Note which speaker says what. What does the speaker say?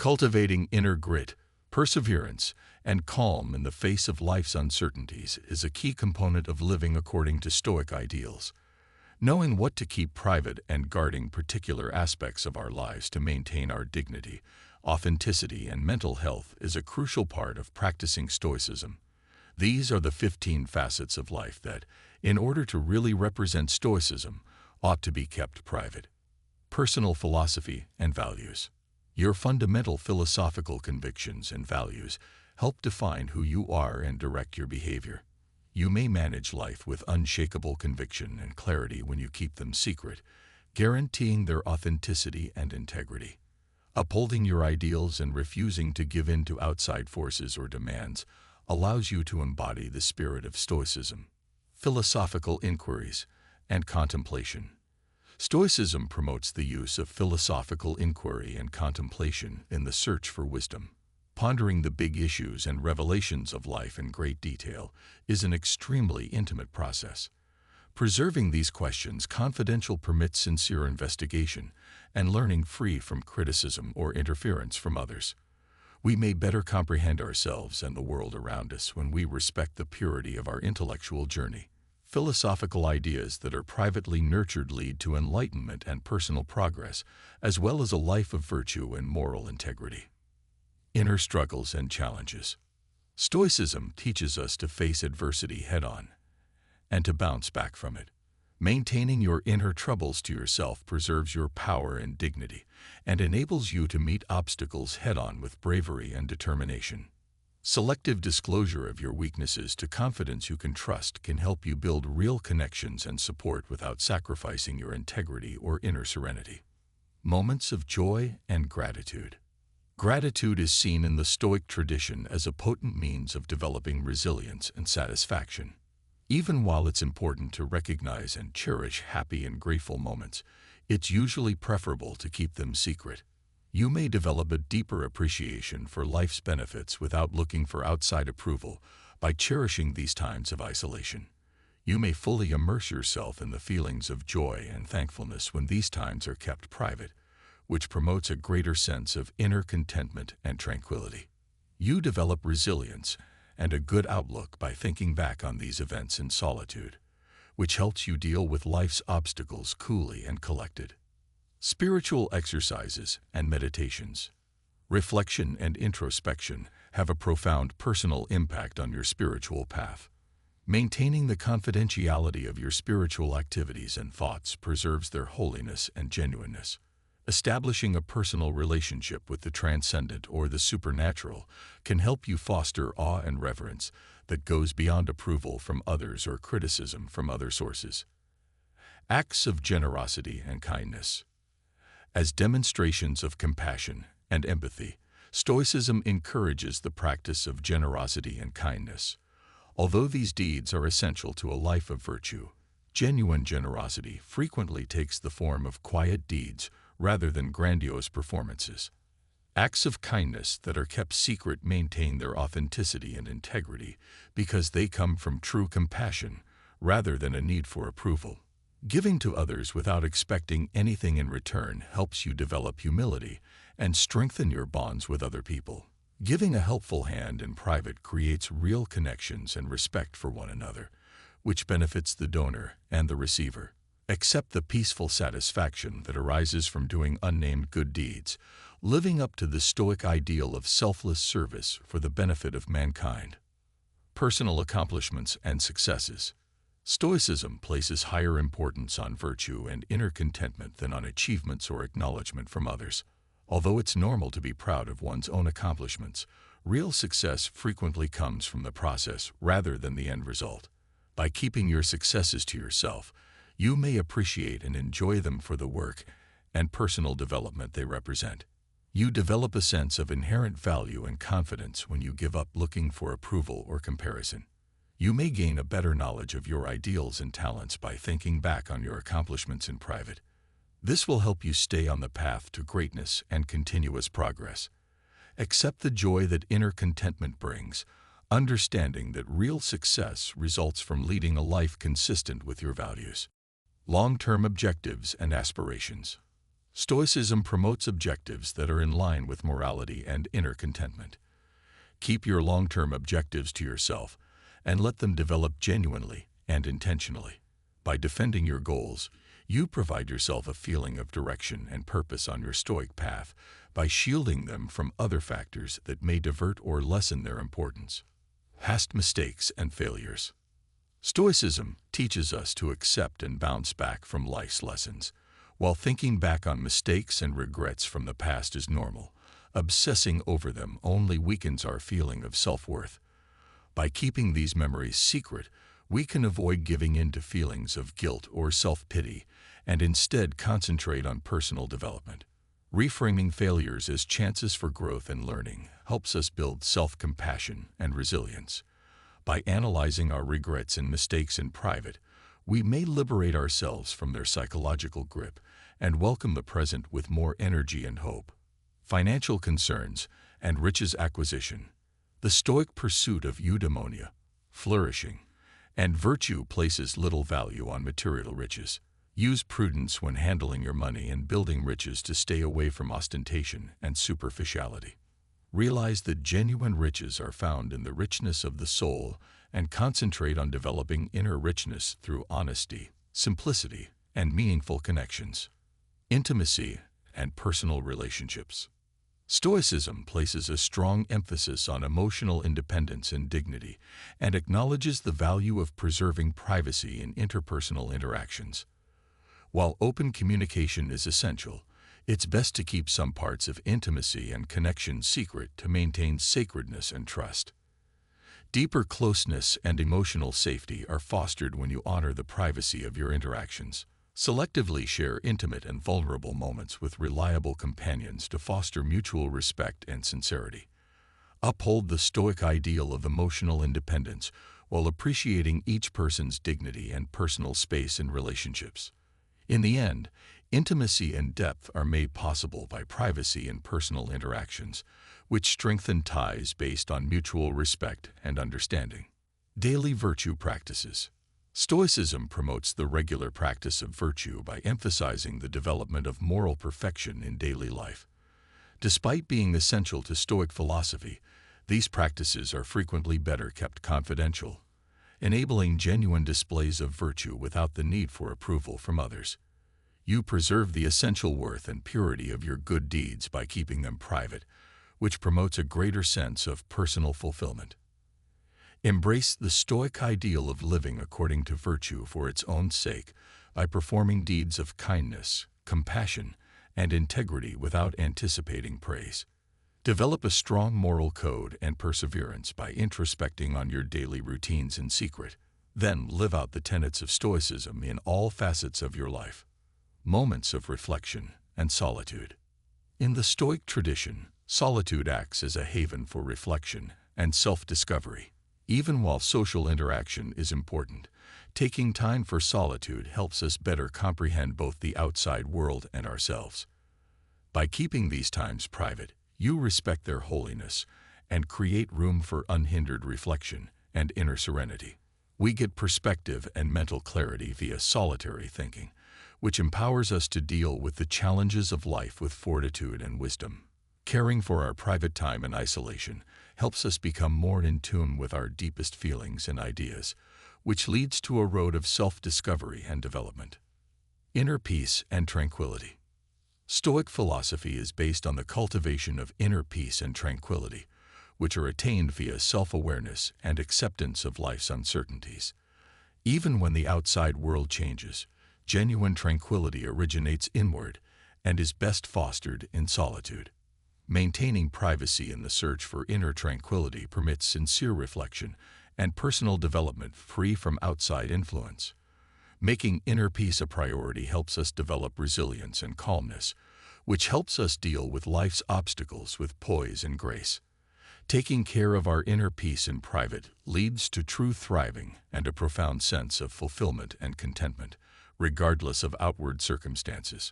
Speaker 1: Cultivating inner grit, perseverance, and calm in the face of life's uncertainties is a key component of living according to Stoic ideals. Knowing what to keep private and guarding particular aspects of our lives to maintain our dignity, authenticity, and mental health is a crucial part of practicing Stoicism. These are the 15 facets of life that, in order to really represent Stoicism, ought to be kept private. Personal philosophy and values. Your fundamental philosophical convictions and values help define who you are and direct your behavior. You may manage life with unshakable conviction and clarity when you keep them secret, guaranteeing their authenticity and integrity. Upholding your ideals and refusing to give in to outside forces or demands allows you to embody the spirit of Stoicism. Philosophical inquiries and contemplation. Stoicism promotes the use of philosophical inquiry and contemplation in the search for wisdom. Pondering the big issues and revelations of life in great detail is an extremely intimate process. Preserving these questions confidential permits sincere investigation and learning free from criticism or interference from others. We may better comprehend ourselves and the world around us when we respect the purity of our intellectual journey. Philosophical ideas that are privately nurtured lead to enlightenment and personal progress, as well as a life of virtue and moral integrity. Inner struggles and challenges. Stoicism teaches us to face adversity head-on and to bounce back from it. Maintaining your inner troubles to yourself preserves your power and dignity and enables you to meet obstacles head-on with bravery and determination. Selective disclosure of your weaknesses to confidence you can trust can help you build real connections and support without sacrificing your integrity or inner serenity. Moments of joy and gratitude. Gratitude is seen in the Stoic tradition as a potent means of developing resilience and satisfaction. Even while it's important to recognize and cherish happy and grateful moments, it's usually preferable to keep them secret. You may develop a deeper appreciation for life's benefits without looking for outside approval by cherishing these times of isolation. You may fully immerse yourself in the feelings of joy and thankfulness when these times are kept private, which promotes a greater sense of inner contentment and tranquility. You develop resilience and a good outlook by thinking back on these events in solitude, which helps you deal with life's obstacles coolly and collected. Spiritual exercises and meditations. Reflection and introspection have a profound personal impact on your spiritual path. Maintaining the confidentiality of your spiritual activities and thoughts preserves their holiness and genuineness. Establishing a personal relationship with the transcendent or the supernatural can help you foster awe and reverence that goes beyond approval from others or criticism from other sources. Acts of generosity and kindness. As demonstrations of compassion and empathy, Stoicism encourages the practice of generosity and kindness. Although these deeds are essential to a life of virtue, genuine generosity frequently takes the form of quiet deeds rather than grandiose performances. Acts of kindness that are kept secret maintain their authenticity and integrity because they come from true compassion rather than a need for approval. Giving to others without expecting anything in return helps you develop humility and strengthen your bonds with other people. Giving a helpful hand in private creates real connections and respect for one another, which benefits the donor and the receiver. Accept the peaceful satisfaction that arises from doing unnamed good deeds, living up to the Stoic ideal of selfless service for the benefit of mankind. Personal accomplishments and successes. Stoicism places higher importance on virtue and inner contentment than on achievements or acknowledgement from others. Although it's normal to be proud of one's own accomplishments, real success frequently comes from the process rather than the end result. By keeping your successes to yourself, you may appreciate and enjoy them for the work and personal development they represent. You develop a sense of inherent value and confidence when you give up looking for approval or comparison. You may gain a better knowledge of your ideals and talents by thinking back on your accomplishments in private. This will help you stay on the path to greatness and continuous progress. Accept the joy that inner contentment brings, understanding that real success results from leading a life consistent with your values. Long-term objectives and aspirations. Stoicism promotes objectives that are in line with morality and inner contentment. Keep your long-term objectives to yourself and let them develop genuinely and intentionally. By defending your goals, you provide yourself a feeling of direction and purpose on your Stoic path by shielding them from other factors that may divert or lessen their importance. Past mistakes and failures. Stoicism teaches us to accept and bounce back from life's lessons. While thinking back on mistakes and regrets from the past is normal, obsessing over them only weakens our feeling of self-worth. By keeping these memories secret, we can avoid giving in to feelings of guilt or self-pity and instead concentrate on personal development. Reframing failures as chances for growth and learning helps us build self-compassion and resilience. By analyzing our regrets and mistakes in private, we may liberate ourselves from their psychological grip and welcome the present with more energy and hope. Financial concerns and riches acquisition. The Stoic pursuit of eudaimonia, flourishing, and virtue places little value on material riches. Use prudence when handling your money and building riches to stay away from ostentation and superficiality. Realize that genuine riches are found in the richness of the soul and concentrate on developing inner richness through honesty, simplicity, and meaningful connections. Intimacy and personal relationships. Stoicism places a strong emphasis on emotional independence and dignity and acknowledges the value of preserving privacy in interpersonal interactions. While open communication is essential, it's best to keep some parts of intimacy and connection secret to maintain sacredness and trust. Deeper closeness and emotional safety are fostered when you honor the privacy of your interactions. Selectively share intimate and vulnerable moments with reliable companions to foster mutual respect and sincerity. Uphold the Stoic ideal of emotional independence while appreciating each person's dignity and personal space in relationships. In the end, intimacy and depth are made possible by privacy and personal interactions, which strengthen ties based on mutual respect and understanding. Daily virtue practices. Stoicism promotes the regular practice of virtue by emphasizing the development of moral perfection in daily life. Despite being essential to Stoic philosophy, these practices are frequently better kept confidential, enabling genuine displays of virtue without the need for approval from others. You preserve the essential worth and purity of your good deeds by keeping them private, which promotes a greater sense of personal fulfillment. Embrace the Stoic ideal of living according to virtue for its own sake by performing deeds of kindness, compassion, and integrity without anticipating praise. Develop a strong moral code and perseverance by introspecting on your daily routines in secret. Then live out the tenets of Stoicism in all facets of your life. Moments of reflection and solitude. In the Stoic tradition, solitude acts as a haven for reflection and self-discovery. Even while social interaction is important, taking time for solitude helps us better comprehend both the outside world and ourselves. By keeping these times private, you respect their holiness and create room for unhindered reflection and inner serenity. We get perspective and mental clarity via solitary thinking, which empowers us to deal with the challenges of life with fortitude and wisdom. Caring for our private time in isolation helps us become more in tune with our deepest feelings and ideas, which leads to a road of self-discovery and development. Inner peace and tranquility. Stoic philosophy is based on the cultivation of inner peace and tranquility, which are attained via self-awareness and acceptance of life's uncertainties. Even when the outside world changes, genuine tranquility originates inward and is best fostered in solitude. Maintaining privacy in the search for inner tranquility permits sincere reflection and personal development free from outside influence. Making inner peace a priority helps us develop resilience and calmness, which helps us deal with life's obstacles with poise and grace. Taking care of our inner peace in private leads to true thriving and a profound sense of fulfillment and contentment, regardless of outward circumstances.